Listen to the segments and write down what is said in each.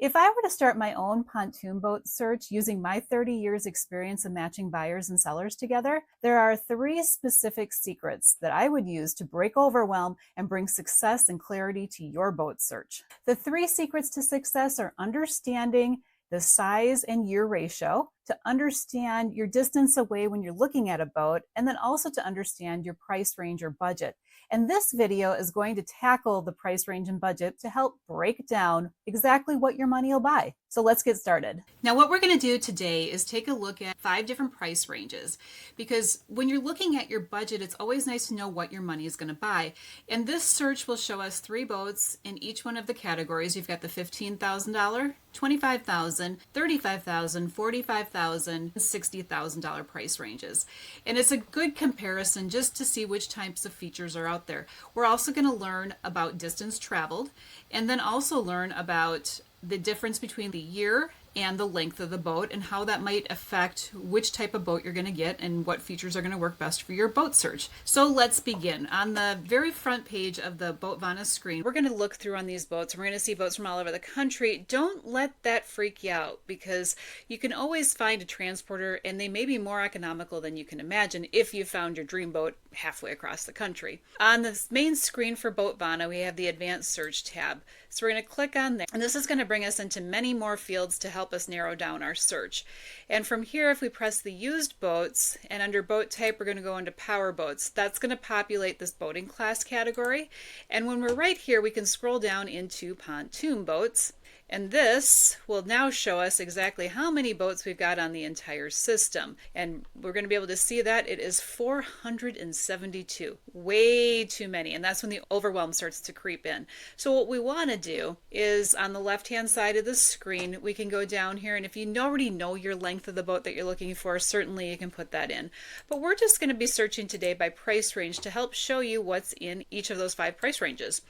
If I were to start my own pontoon boat search using my 30 years experience of matching buyers and sellers together, there are three specific secrets that I would use to break overwhelm and bring success and clarity to your boat search. The three secrets to success are understanding the size and year ratio, to understand your distance away when you're looking at a boat, and then also to understand your price range or budget. And this video is going to tackle the price range and budget to help break down exactly what your money will buy. So let's get started. Now, what we're going to do today is take a look at 5 different price ranges, because when you're looking at your budget, it's always nice to know what your money is going to buy. And this search will show us 3 boats in each one of the categories. You've got the $15,000, $25,000, $35,000, $45,000, $60,000 price ranges. And it's a good comparison just to see which types of features are out there. We're also going to learn about distance traveled, and then also learn about the difference between the year and the length of the boat and how that might affect which type of boat you're going to get and what features are going to work best for your boat search. So let's begin. On the very front page of the Boatvana screen, we're going to look through on these boats. We're going to see boats from all over the country. Don't let that freak you out, because you can always find a transporter and they may be more economical than you can imagine if you found your dream boat halfway across the country. On the main screen for Boatvana, we have the Advanced Search tab. So we're going to click on there, and this is going to bring us into many more fields to help us narrow down our search. And from here, if we press the used boats, and under boat type, we're going to go into power boats. That's going to populate this boating class category. And when we're right here, we can scroll down into pontoon boats. And this will now show us exactly how many boats we've got on the entire system. And we're going to be able to see that it is 472. Way too many. And that's when the overwhelm starts to creep in. So what we want to do is on the left-hand side of the screen, we can go down here. And if you already know your length of the boat that you're looking for, certainly you can put that in. But we're just going to be searching today by price range to help show you what's in each of those 5 price ranges.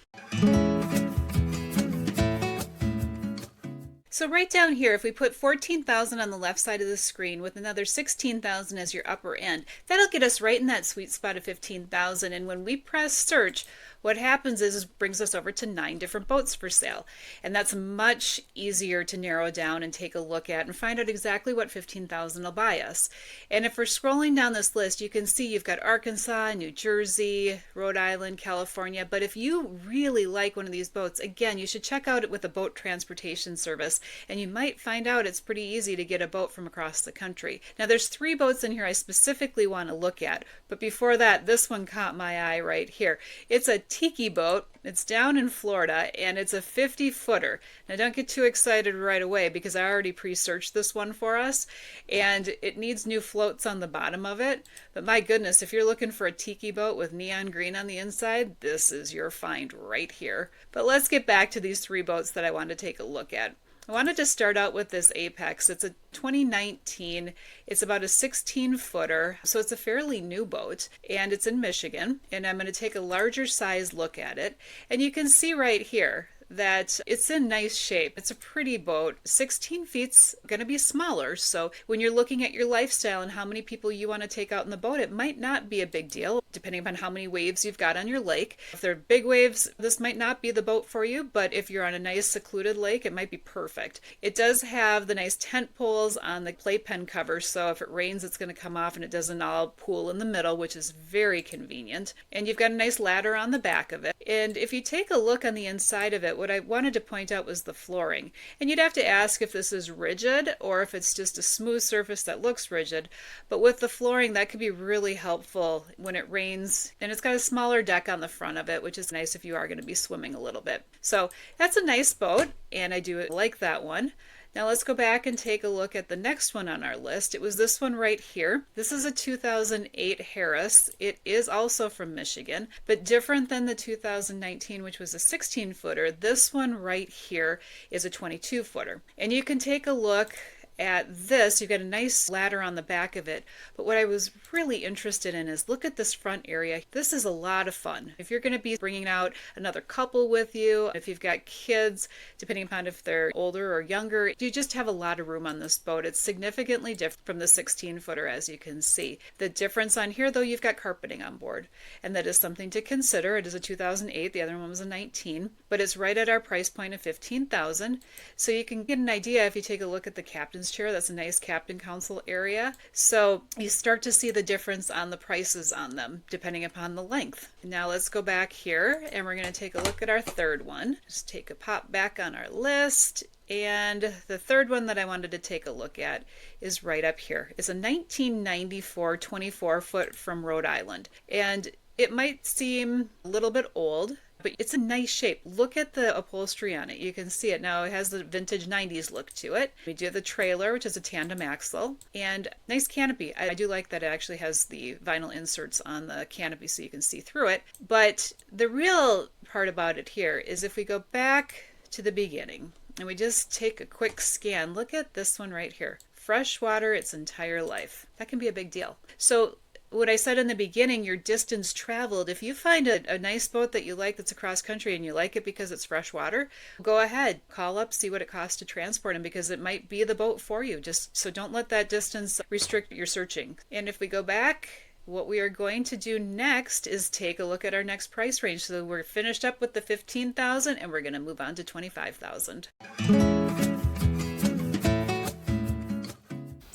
So right down here, if we put 14,000 on the left side of the screen with another 16,000 as your upper end, that'll get us right in that sweet spot of 15,000. And when we press search, what happens is it brings us over to 9 different boats for sale. And that's much easier to narrow down and take a look at and find out exactly what 15,000 will buy us. And if we're scrolling down this list, you can see you've got Arkansas, New Jersey, Rhode Island, California. But if you really like one of these boats, again, you should check out it with a boat transportation service. And you might find out it's pretty easy to get a boat from across the country. Now there's 3 boats in here I specifically want to look at. But before that, this one caught my eye right here. It's a tiki boat. It's down in Florida, and it's a 50-footer. Now don't get too excited right away, because I already pre-searched this one for us, and it needs new floats on the bottom of it. But my goodness, if you're looking for a tiki boat with neon green on the inside, this is your find right here. But let's get back to these 3 boats that I want to take a look at. I wanted to start out with this Apex. It's a 2019. It's about a 16-footer, so it's a fairly new boat, and it's in Michigan. And I'm going to take a larger size look at it. And you can see right here that it's in nice shape. It's a pretty boat. 16 feet's going to be smaller, so when you're looking at your lifestyle and how many people you want to take out in the boat, it might not be a big deal, depending upon how many waves you've got on your lake. If they're big waves, this might not be the boat for you, but if you're on a nice secluded lake, it might be perfect. It does have the nice tent poles on the playpen cover, so if it rains, it's going to come off and it doesn't all pool in the middle, which is very convenient. And you've got a nice ladder on the back of it. And if you take a look on the inside of it, what I wanted to point out was the flooring. And you'd have to ask if this is rigid or if it's just a smooth surface that looks rigid. But with the flooring, that could be really helpful when it rains. And it's got a smaller deck on the front of it, which is nice if you are going to be swimming a little bit. So that's a nice boat, and I do like that one. Now let's go back and take a look at the next one on our list. It was this one right here. This is a 2008 Harris. It is also from Michigan, but different than the 2019, which was a 16-footer. This one right here is a 22-footer. And you can take a look at this, you've got a nice ladder on the back of it. But what I was really interested in is look at this front area. This is a lot of fun. If you're going to be bringing out another couple with you, if you've got kids, depending upon if they're older or younger, you just have a lot of room on this boat. It's significantly different from the 16 footer, as you can see. The difference on here, though, you've got carpeting on board, and that is something to consider. It is a 2008, the other one was a 19, but it's right at our price point of $15,000. So you can get an idea if you take a look at the captain's chair. That's a nice captain council area. So you start to see the difference on the prices on them depending upon the length. Now let's go back here and we're going to take a look at our third one. Just take a pop back on our list. And the third one that I wanted to take a look at is right up here. It's a 1994 24 foot from Rhode Island. And it might seem a little bit old, but it's a nice shape. Look at the upholstery on it. You can see it now. It has the vintage 90s look to it. We do have the trailer, which is a tandem axle, and nice canopy. I do like that it actually has the vinyl inserts on the canopy so you can see through it. But the real part about it here is if we go back to the beginning and we just take a quick scan, look at this one right here. Freshwater its entire life. That can be a big deal. So what I said in the beginning, your distance traveled, if you find a nice boat that you like that's across country and you like it because it's freshwater, go ahead, call up, see what it costs to transport them because it might be the boat for you. Just so don't let that distance restrict your searching. And if we go back, what we are going to do next is take a look at our next price range. So we're finished up with the $15,000 and we're going to move on to $25,000.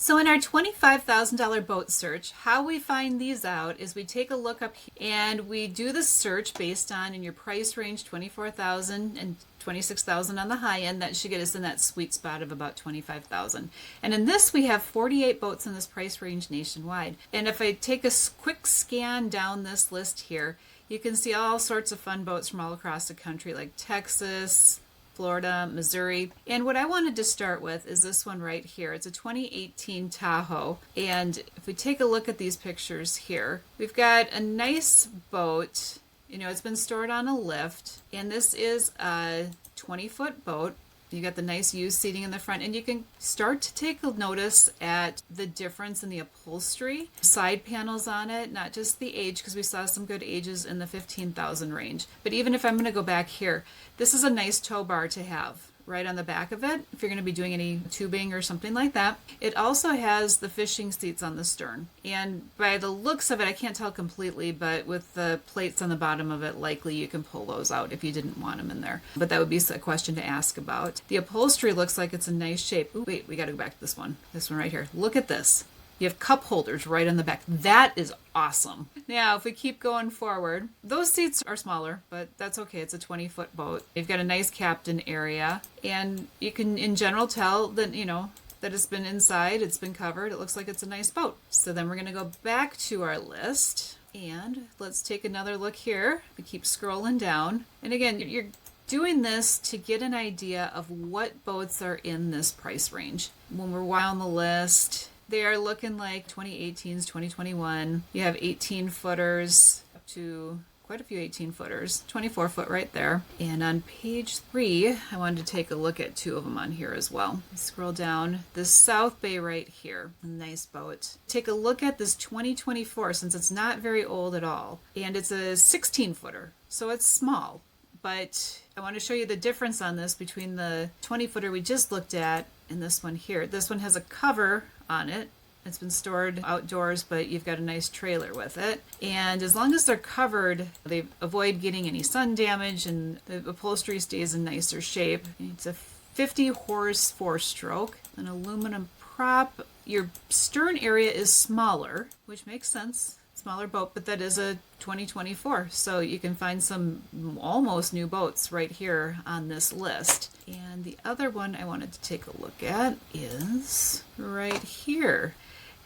So in our $25,000 boat search, how we find these out is we take a look up and we do the search based on in your price range, $24,000 and $26,000 on the high end. That should get us in that sweet spot of about $25,000. And in this, we have 48 boats in this price range nationwide. And if I take a quick scan down this list here, you can see all sorts of fun boats from all across the country, like Texas, Florida, Missouri. And what I wanted to start with is this one right here. It's a 2018 Tahoe. And if we take a look at these pictures here, we've got a nice boat. You know, it's been stored on a lift. And this is a 20-foot boat. You got the nice used seating in the front, and you can start to take a notice at the difference in the upholstery, side panels on it, not just the age, because we saw some good ages in the 15,000 range. But even if I'm going to go back here, this is a nice tow bar to have right on the back of it if you're going to be doing any tubing or something like that. It also has the fishing seats on the stern, and by the looks of it, I can't tell completely, but with the plates on the bottom of it, likely you can pull those out if you didn't want them in there, but that would be a question to ask about. The upholstery looks like it's in nice shape. Ooh, wait, we got to go back to this one right here. Look at this. You have cup holders right on the back. That is awesome. Now, if we keep going forward, those seats are smaller, but that's okay. It's a 20-foot boat. You've got a nice captain area, and you can, in general, tell that, you know, that it's been inside, it's been covered. It looks like it's a nice boat. So then we're going to go back to our list, and let's take another look here. We keep scrolling down. And again, you're doing this to get an idea of what boats are in this price range. When we're on the list, they are looking like 2018s, 2021. You have 18 footers up to quite a few 18 footers, 24 foot right there. And on page 3, I wanted to take a look at 2 of them on here as well. Scroll down, the South Bay right here, a nice boat. Take a look at this 2024 since it's not very old at all. And it's a 16 footer, so it's small. But I want to show you the difference on this between the 20 footer we just looked at and this one here. This one has a cover on it. It's been stored outdoors, but you've got a nice trailer with it. And as long as they're covered, they avoid getting any sun damage and the upholstery stays in nicer shape. It's a 50 horse 4-stroke, an aluminum prop. Your stern area is smaller, which makes sense. Smaller boat, but that is a 2024, so you can find some almost new boats right here on this list. And the other one I wanted to take a look at is right here,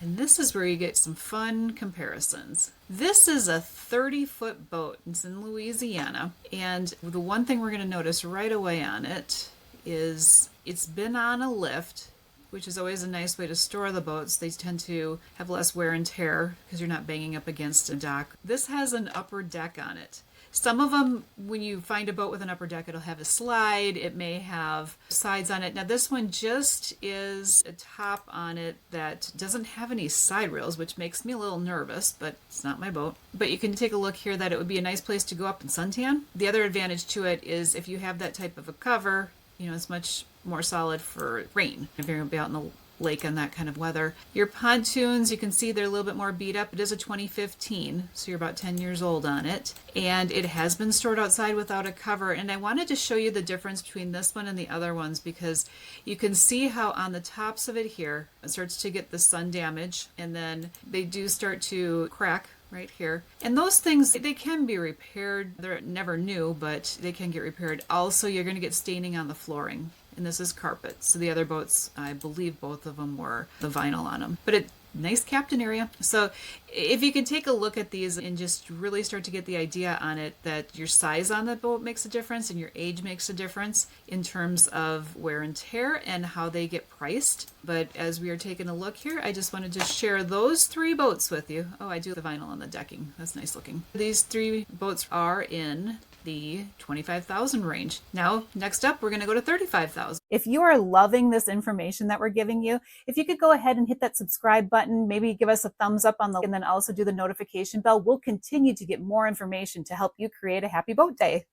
and this is where you get some fun comparisons. This is a 30-foot boat. It's in Louisiana, and the one thing we're going to notice right away on it is it's been on a lift, which is always a nice way to store the boats. They tend to have less wear and tear because you're not banging up against a dock. This has an upper deck on it. Some of them, when you find a boat with an upper deck, it'll have a slide. It may have sides on it. Now this one just is a top on it that doesn't have any side rails, which makes me a little nervous, but it's not my boat. But you can take a look here that it would be a nice place to go up and suntan. The other advantage to it is if you have that type of a cover, it's much more solid for rain if you're going to be out in the lake on that kind of weather. Your pontoons, you can see they're a little bit more beat up. It is a 2015, so you're about 10 years old on it. And it has been stored outside without a cover. And I wanted to show you the difference between this one and the other ones because you can see how on the tops of it here, it starts to get the sun damage, and then they do start to crack right here. And those things, they can be repaired. They're never new, but they can get repaired. Also, you're going to get staining on the flooring. And this is carpet. So the other boats, I believe both of them were the vinyl on them. But nice captain area. So if you can take a look at these and just really start to get the idea on it that your size on the boat makes a difference and your age makes a difference in terms of wear and tear and how they get priced. But as we are taking a look here, I just wanted to share those 3 boats with you. Oh, I do the vinyl on the decking. That's nice looking. These 3 boats are in the 25,000 range. Now, next up, we're going to go to 35,000. If you are loving this information that we're giving you, if you could go ahead and hit that subscribe button, maybe give us a thumbs up on and then also do the notification bell, we'll continue to get more information to help you create a happy boat day.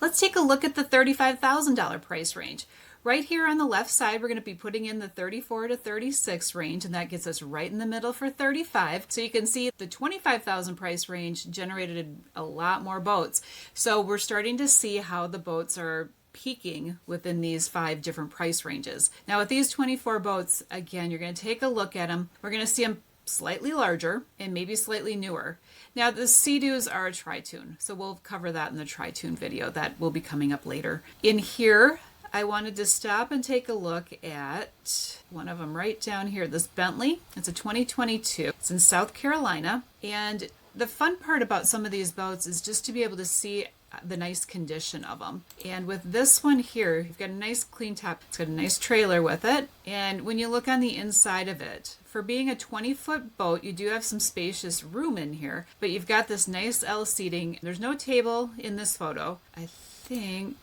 Let's take a look at the $35,000 price range. Right here on the left side, we're going to be putting in the 34 to 36 range, and that gets us right in the middle for 35. So you can see the 25,000 price range generated a lot more boats. So we're starting to see how the boats are peaking within these 5 different price ranges. Now with these 24 boats, again, you're going to take a look at them. We're going to see them slightly larger and maybe slightly newer. Now the Sea-Doos are a tri-toon, so we'll cover that in the tri-toon video that will be coming up later. In here, I wanted to stop and take a look at one of them right down here, this Bentley. It's a 2022. It's in South Carolina. And the fun part about some of these boats is just to be able to see the nice condition of them. And with this one here, you've got a nice clean top. It's got a nice trailer with it. And when you look on the inside of it, for being a 20-foot boat, you do have some spacious room in here, but you've got this nice L seating. There's no table in this photo. I think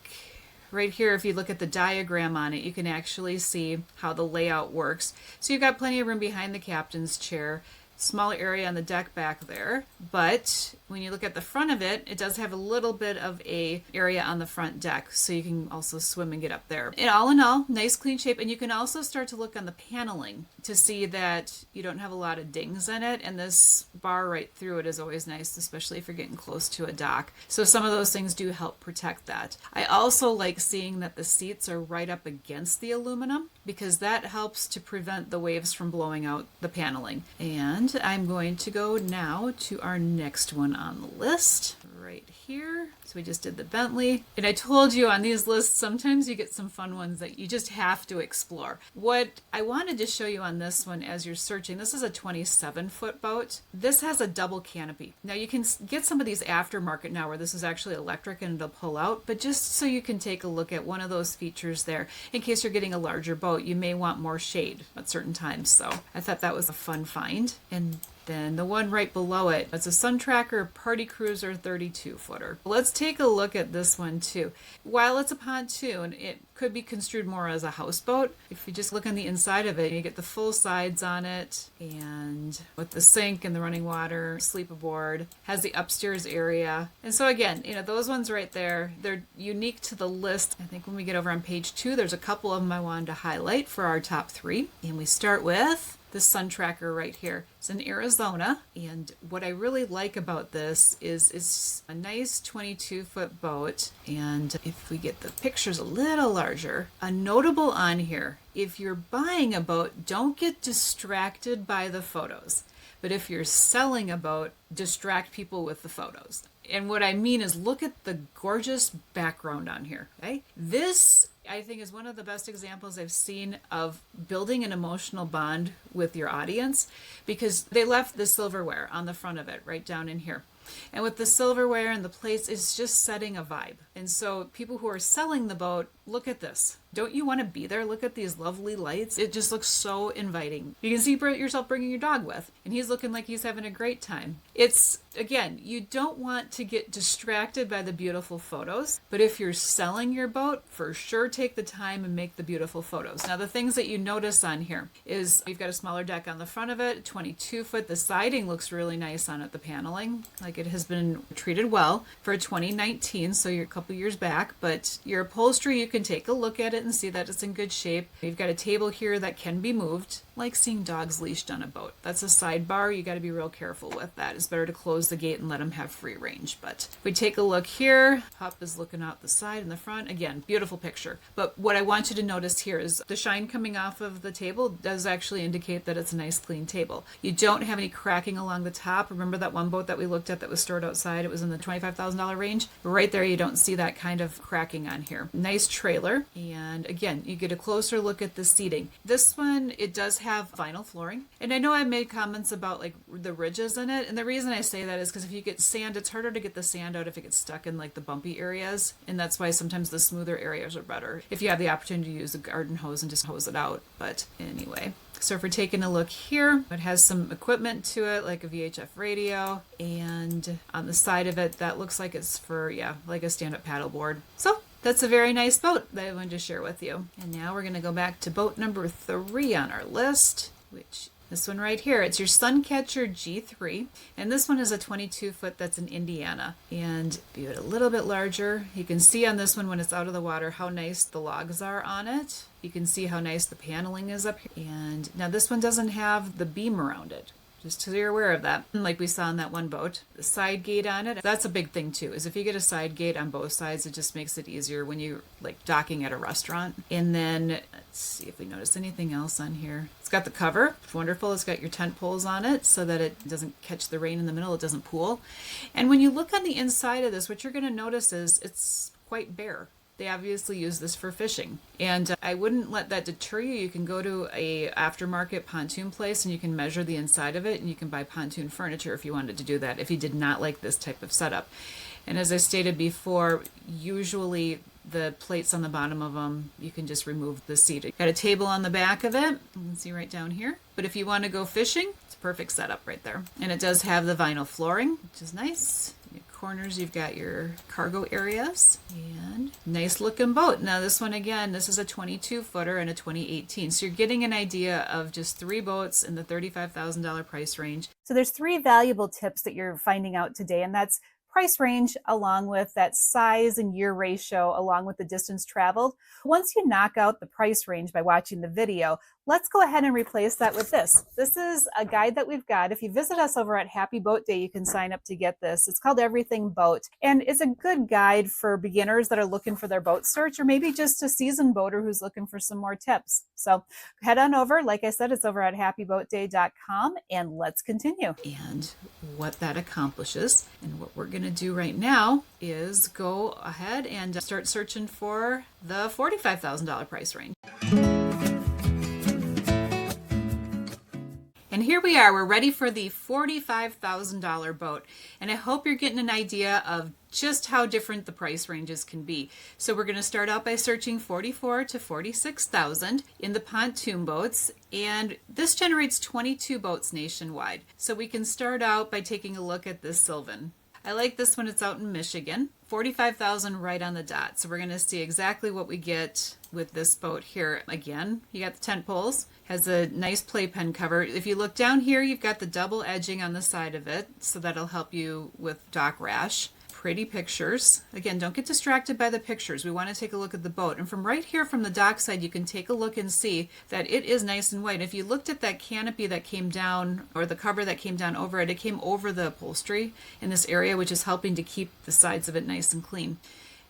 right here, if you look at the diagram on it, you can actually see how the layout works. So you've got plenty of room behind the captain's chair. Smaller area on the deck back there, but when you look at the front of it, it does have a little bit of a area on the front deck, so you can also swim and get up there. And all in all, nice clean shape, and you can also start to look on the paneling to see that you don't have a lot of dings in it, and this bar right through it is always nice, especially if you're getting close to a dock. So some of those things do help protect that. I also like seeing that the seats are right up against the aluminum because that helps to prevent the waves from blowing out the paneling. And I'm going to go now to our next one on the list right here. So we just did the Bentley. And I told you on these lists, sometimes you get some fun ones that you just have to explore. What I wanted to show you on this one as you're searching, this is a 27-foot boat. This has a double canopy. Now you can get some of these aftermarket now where this is actually electric and it'll pull out, but just so you can take a look at one of those features there, in case you're getting a larger boat, you may want more shade at certain times. So I thought that was a fun find. And then the one right below it, it's a Sun Tracker Party Cruiser 32-footer. Let's take a look at this one too. While it's a pontoon, it could be construed more as a houseboat. If you just look on the inside of it, you get the full sides on it, and with the sink and the running water, sleep aboard, has the upstairs area. And so again, those ones right there, they're unique to the list. I think when we get over on page 2, there's a couple of them I wanted to highlight for our top 3. And we start with this Sun Tracker right here. It's in Arizona, and what I really like about this is it's a nice 22-foot boat, and if we get the pictures a little larger, a notable on here, if you're buying a boat, don't get distracted by the photos. But if you're selling a boat, distract people with the photos. And what I mean is look at the gorgeous background on here. Okay? This, I think, is one of the best examples I've seen of building an emotional bond with your audience, because they left the silverware on the front of it right down in here. And with the silverware and the plates, it's just setting a vibe. And so people who are selling the boat, look at this. Don't you want to be there? Look at these lovely lights. It just looks so inviting. You can see yourself bringing your dog with, and he's looking like he's having a great time. It's, again, you don't want to get distracted by the beautiful photos, but if you're selling your boat, for sure take the time and make the beautiful photos. Now, the things that you notice on here is you've got a smaller deck on the front of it, 22 foot. The siding looks really nice on it, the paneling. Like it has been treated well for 2019, so you're a couple years back, but your upholstery, you can take a look at it and see that it's in good shape. You've got a table here that can be moved, like seeing dogs leashed on a boat. That's a sidebar. You got to be real careful with that. It's better to close the gate and let them have free range. But if we take a look here, Pup is looking out the side and the front. Again, beautiful picture. But what I want you to notice here is the shine coming off of the table does actually indicate that it's a nice clean table. You don't have any cracking along the top. Remember that one boat that we looked at that was stored outside? It was in the $25,000 range. Right there, you don't see that kind of cracking on here. Nice trailer. And again, you get a closer look at the seating. This one, it does have vinyl flooring. And I know I made comments about like the ridges in it. And the reason I say that is because if you get sand, it's harder to get the sand out if it gets stuck in like the bumpy areas. And that's why sometimes the smoother areas are better if you have the opportunity to use a garden hose and just hose it out. But anyway. So if we're taking a look here, it has some equipment to it, like a VHF radio, and on the side of it, that looks like it's for, like a stand-up paddleboard. So that's a very nice boat that I wanted to share with you. And now we're going to go back to boat number 3 on our list, which this one right here, it's your Suncatcher G3, and this one is a 22 foot that's in Indiana. And view it a little bit larger. You can see on this one when it's out of the water how nice the logs are on it. You can see how nice the paneling is up here. And now this one doesn't have the beam around it. Just so you're aware of that. Like we saw on that one boat, the side gate on it, that's a big thing too, is if you get a side gate on both sides, it just makes it easier when you're like docking at a restaurant. And then let's see if we notice anything else on here. It's got the cover, it's wonderful. It's got your tent poles on it so that it doesn't catch the rain in the middle, it doesn't pool. And when you look on the inside of this, what you're going to notice is it's quite bare. They obviously use this for fishing. And I wouldn't let that deter you. You can go to a aftermarket pontoon place and you can measure the inside of it and you can buy pontoon furniture if you wanted to do that, if you did not like this type of setup. And as I stated before, usually the plates on the bottom of them, you can just remove the seat. Got a table on the back of it. You can see right down here. But if you want to go fishing, it's a perfect setup right there. And it does have the vinyl flooring, which is nice. Corners, you've got your cargo areas, and nice looking boat. Now this one, again, this is a 22 footer and a 2018, so you're getting an idea of just 3 boats in the $35,000 price range. So there's 3 valuable tips that you're finding out today, and that's price range along with that size and year ratio along with the distance traveled. Once you knock out the price range by watching the video, let's go ahead and replace that with this. This is a guide that we've got. If you visit us over at Happy Boat Day, you can sign up to get this. It's called Everything Boat, and it's a good guide for beginners that are looking for their boat search, or maybe just a seasoned boater who's looking for some more tips. So head on over. Like I said, it's over at happyboatday.com, and let's continue. And what that accomplishes, and what we're going to do right now is go ahead and start searching for the $45,000 price range. And here we are, we're ready for the $45,000 boat. And I hope you're getting an idea of just how different the price ranges can be. So we're going to start out by searching $44,000 to $46,000 in the pontoon boats. And this generates 22 boats nationwide. So we can start out by taking a look at this Sylvan. I like this one, it's out in Michigan. $45,000 right on the dot. So we're going to see exactly what we get with this boat here. Again, you got the tent poles, has a nice playpen cover. If you look down here, you've got the double edging on the side of it, so that'll help you with dock rash. Pretty pictures. Again, don't get distracted by the pictures. We want to take a look at the boat. And from right here from the dock side, you can take a look and see that it is nice and white. If you looked at that canopy that came down, or the cover that came down over it, it came over the upholstery in this area, which is helping to keep the sides of it nice and clean.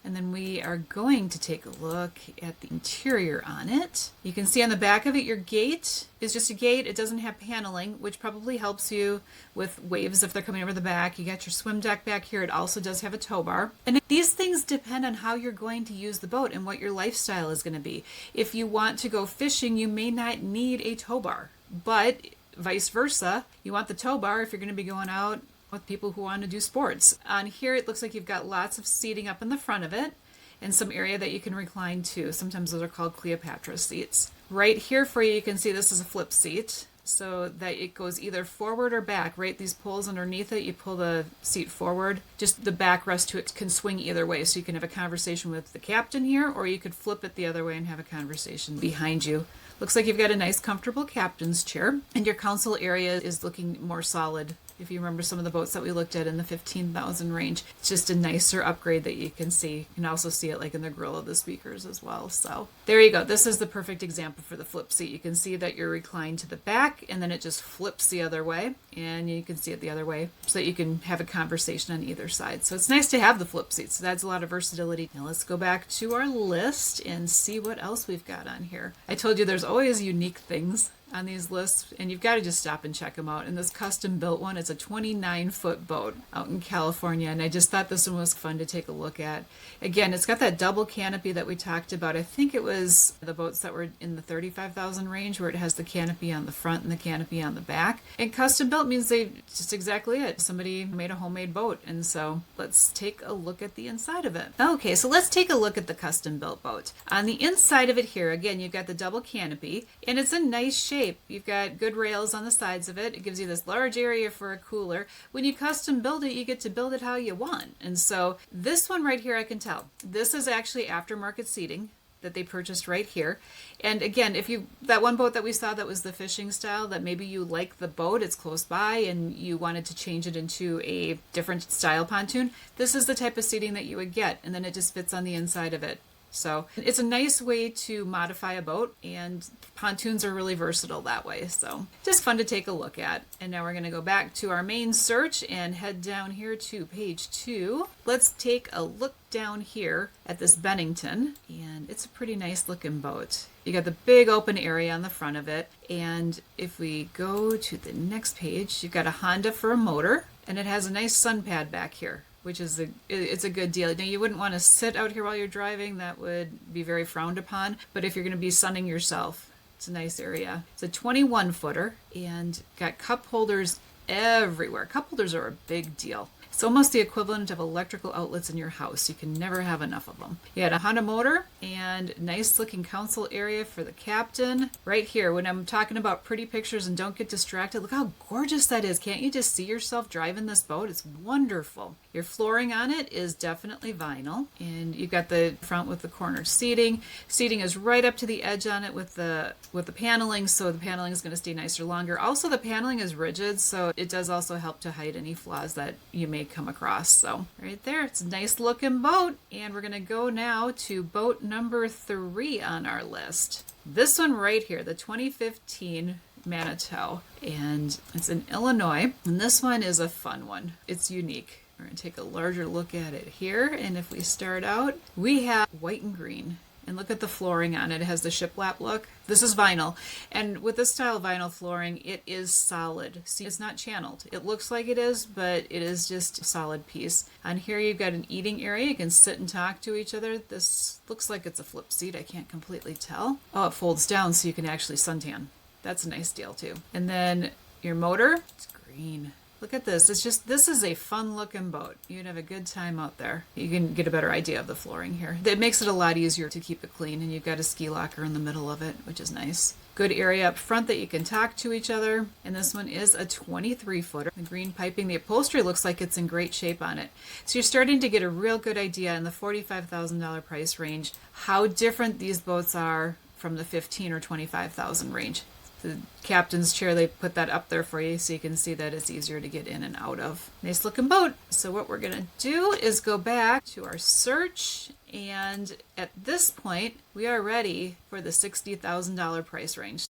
And then we are going to take a look at the interior on it. You can see on the back of it, your gate is just a gate. It doesn't have paneling, which probably helps you with waves if they're coming over the back. You got your swim deck back here. It also does have a tow bar. And these things depend on how you're going to use the boat and what your lifestyle is going to be. If you want to go fishing, you may not need a tow bar, but vice versa, you want the tow bar if you're going to be going out with people who want to do sports. On here, it looks like you've got lots of seating up in the front of it. and some area that you can recline to. Sometimes those are called Cleopatra seats. Right here for you, you can see this is a flip seat, so that it goes either forward or back. Right, these poles underneath it, you pull the seat forward. Just the backrest to it can swing either way, so you can have a conversation with the captain here, or you could flip it the other way and have a conversation behind you. Looks like you've got a nice comfortable captain's chair, and your console area is looking more solid. If you remember some of the boats that we looked at in the 15,000 range, it's just a nicer upgrade that you can see. You can also see it like in the grill of the speakers as well. So there you go. This is the perfect example for the flip seat. You can see that you're reclined to the back, and then it just flips the other way, and you can see it the other way, so that you can have a conversation on either side. So it's nice to have the flip seats. It adds a lot of versatility. Now let's go back to our list and see what else we've got on here. I told you there's always unique things on these lists, and you've got to just stop and check them out. And this custom built one is a 29-foot boat out in California, and I just thought this one was fun to take a look at. Again, it's got that double canopy that we talked about. I think it was the boats that were in the 35,000 range, where it has the canopy on the front and the canopy on the back. And custom built means they just exactly it. Somebody made a homemade boat. And so let's take a look at the inside of it. Okay, so let's take a look at the custom built boat. On the inside of it here, again, you've got the double canopy, and it's a nice shape. You've got good rails on the sides of it. It gives you this large area for a cooler. When you custom build it, you get to build it how you want. And so this one right here, I can tell. This is actually aftermarket seating that they purchased right here. And again, if you, that one boat that we saw that was the fishing style, that maybe you like the boat, it's close by, and you wanted to change it into a different style pontoon, this is the type of seating that you would get, and then it just fits on the inside of it. So it's a nice way to modify a boat, and pontoons are really versatile that way. So just fun to take a look at. And now we're going to go back to our main search and head down here to page 2. Let's take a look down here at this Bennington, and it's a pretty nice looking boat. You got the big open area on the front of it, and if we go to the next page, you've got a Honda for a motor, and it has a nice sun pad back here, which is it's a good deal. Now, you wouldn't want to sit out here while you're driving. That would be very frowned upon. But if you're going to be sunning yourself, it's a nice area. It's a 21-footer and got cup holders everywhere. Cup holders are a big deal. It's almost the equivalent of electrical outlets in your house. You can never have enough of them. You had a Honda motor and nice looking console area for the captain. Right here, when I'm talking about pretty pictures and don't get distracted, look how gorgeous that is. Can't you just see yourself driving this boat? It's wonderful. Your flooring on it is definitely vinyl, and you've got the front with the corner seating. Seating is right up to the edge on it with the paneling, so the paneling is going to stay nicer longer. Also, the paneling is rigid, so it does also help to hide any flaws that you may come across. So right there, it's a nice looking boat, and we're going to go now to boat number 3 on our list. This one right here, the 2015 Manitou, and it's in Illinois, and this one is a fun one. It's unique. We're going to take a larger look at it here, and if we start out, we have white and green. And look at the flooring on it. It has the shiplap look. This is vinyl. And with this style vinyl flooring, it is solid. See, it's not channeled. It looks like it is, but it is just a solid piece. On here, you've got an eating area. You can sit and talk to each other. This looks like it's a flip seat. I can't completely tell. Oh, it folds down so you can actually suntan. That's a nice deal, too. And then your motor, it's green. Look at this. It's just, this is a fun looking boat. You'd have a good time out there. You can get a better idea of the flooring here. It makes it a lot easier to keep it clean, and you've got a ski locker in the middle of it, which is nice. Good area up front that you can talk to each other. And this one is a 23-footer. The green piping, the upholstery looks like it's in great shape on it. So you're starting to get a real good idea in the $45,000 price range how different these boats are from the 15 or 25,000 range. The captain's chair, they put that up there for you so you can see that it's easier to get in and out of. Nice looking boat. So what we're going to do is go back to our search, and at this point we are ready for the $60,000 price range.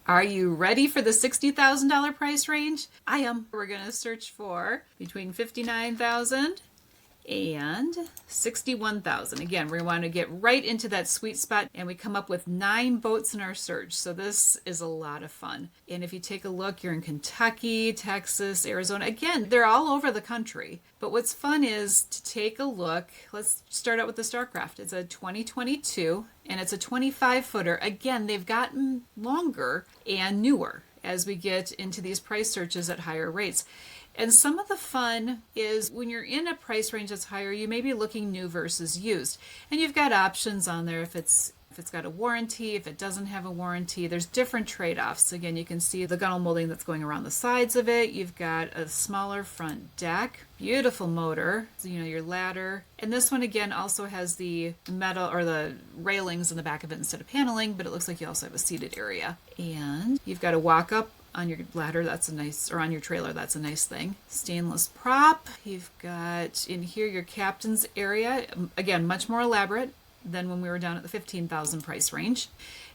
Are you ready for the $60,000 price range? I am. We're going to search for between $59,000 and $61,000. Again, we want to get right into that sweet spot, and we come up with 9 boats in our search. So this is a lot of fun. And if you take a look, you're in Kentucky, Texas, Arizona. Again, they're all over the country. But what's fun is to take a look. Let's start out with the Starcraft. It's a 2022, and it's a 25-footer. Again, they've gotten longer and newer as we get into these price searches at higher rates. And some of the fun is when you're in a price range that's higher, you may be looking new versus used. And you've got options on there if it's got a warranty, if it doesn't have a warranty. There's different trade-offs. Again, you can see the gunnel molding that's going around the sides of it. You've got a smaller front deck, beautiful motor, your ladder. And this one again also has the metal or the railings in the back of it instead of paneling, but it looks like you also have a seated area. And you've got a walk-up on your ladder, that's a nice, or on your trailer, that's a nice thing. Stainless prop. You've got in here your captain's area. Again, much more elaborate than when we were down at the 15,000 price range.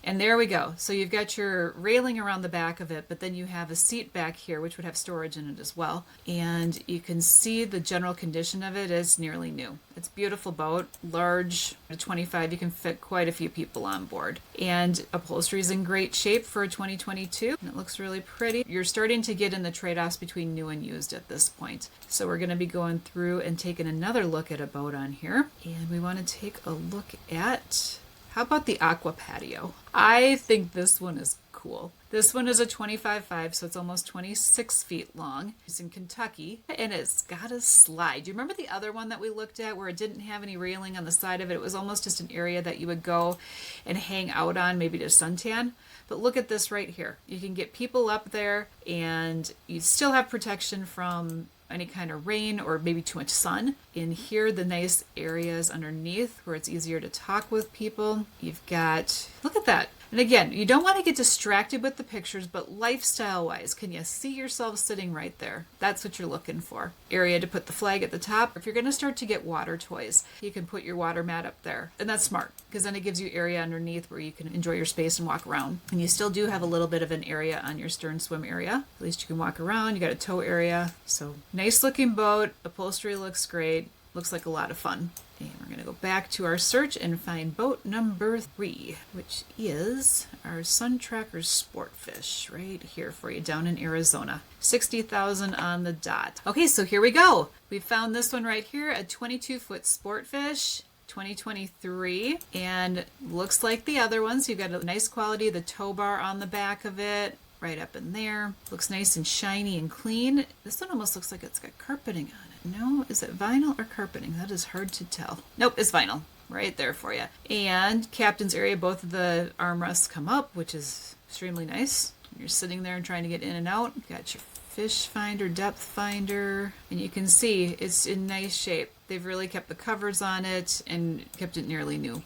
And there we go. So you've got your railing around the back of it, but then you have a seat back here, which would have storage in it as well. And you can see the general condition of it is nearly new. It's a beautiful boat, large, a 25, you can fit quite a few people on board. And upholstery is in great shape for a 2022, and it looks really pretty. You're starting to get in the trade-offs between new and used at this point. So we're going to be going through and taking another look at a boat on here. And we want to take a look at, how about the aqua patio? I think this one is cool. This one is a 25.5, so it's almost 26 feet long. It's in Kentucky, and it's got a slide. Do you remember the other one that we looked at where it didn't have any railing on the side of it? It was almost just an area that you would go and hang out on, maybe to suntan. But look at this right here. You can get people up there, and you still have protection from any kind of rain or maybe too much sun. In here, the nice areas underneath where it's easier to talk with people. You've got, look at that. And again, you don't want to get distracted with the pictures, but lifestyle-wise, can you see yourself sitting right there? That's what you're looking for. Area to put the flag at the top. If you're going to start to get water toys, you can put your water mat up there. And that's smart, because then it gives you area underneath where you can enjoy your space and walk around. And you still do have a little bit of an area on your stern swim area. At least you can walk around. You got a tow area. So nice looking boat. Upholstery looks great. Looks like a lot of fun. And we're going to go back to our search and find boat number 3, which is our Sun Tracker Sportfish right here for you down in Arizona. 60,000 on the dot. Okay, so here we go. We found this one right here, a 22-foot Sportfish. 2023, and looks like the other ones. You've got a nice quality, the tow bar on the back of it, right up in there. Looks nice and shiny and clean. This one almost looks like it's got carpeting on it. No, is it vinyl or carpeting? That is hard to tell. Nope, it's vinyl. Right there for you. And captain's area, both of the armrests come up, which is extremely nice. You're sitting there and trying to get in and out. You've got your fish finder, depth finder, and you can see it's in nice shape. They've really kept the covers on it and kept it nearly new.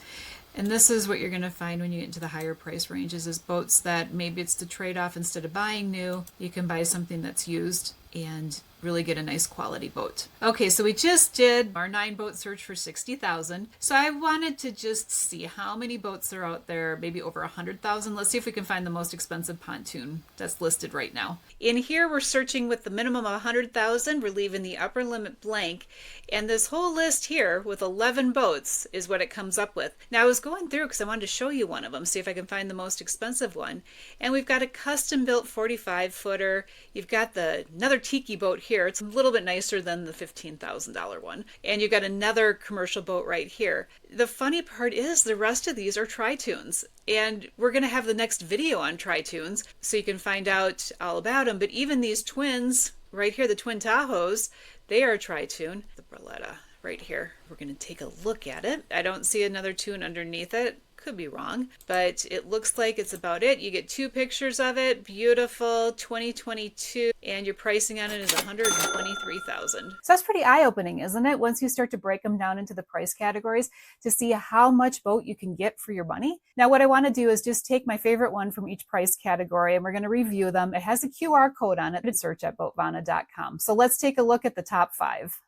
And this is what you're going to find when you get into the higher price ranges, is boats that maybe it's the trade-off. Instead of buying new, you can buy something that's used and really get a nice quality boat. Okay, so we just did our 9-boat search for 60,000. So I wanted to just see how many boats are out there, maybe over 100,000. Let's see if we can find the most expensive pontoon that's listed right now. In here, we're searching with the minimum of 100,000. We're leaving the upper limit blank. And this whole list here with 11 boats is what it comes up with. Now I was going through because I wanted to show you one of them, see if I can find the most expensive one. And we've got a custom built 45-footer. You've got another tiki boat here. It's a little bit nicer than the $15,000 one. And you've got another commercial boat right here. The funny part is the rest of these are tri-toons. And we're going to have the next video on tri-toons so you can find out all about them. But even these twins right here, the twin Tahoes, they are tri-toon. The Barletta right here. We're going to take a look at it. I don't see another tune underneath it. Could be wrong, but it looks like it's about it. You get 2 pictures of it. Beautiful, 2022, and your pricing on it is $123,000. So that's pretty eye-opening, isn't it? Once you start to break them down into the price categories to see how much boat you can get for your money. Now, what I want to do is just take my favorite one from each price category, and we're going to review them. It has a QR code on it. Search at boatvana.com. So let's take a look at the top 5.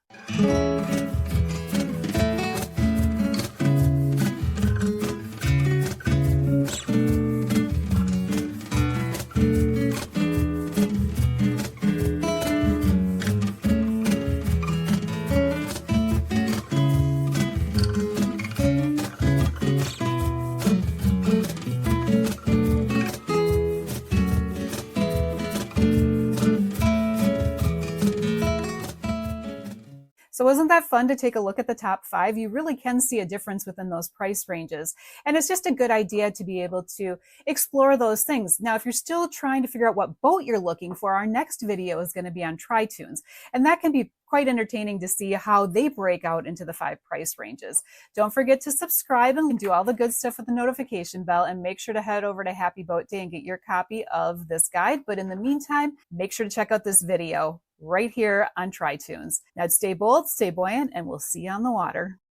So wasn't that fun to take a look at the top 5? You really can see a difference within those price ranges. And it's just a good idea to be able to explore those things. Now, if you're still trying to figure out what boat you're looking for, our next video is going to be on tri-tunes. And that can be quite entertaining to see how they break out into the 5 price ranges. Don't forget to subscribe and do all the good stuff with the notification bell, and make sure to head over to Happy Boat Day and get your copy of this guide. But in the meantime, make sure to check out this video right here on tri-tunes. Now stay bold, stay buoyant, and we'll see you on the water.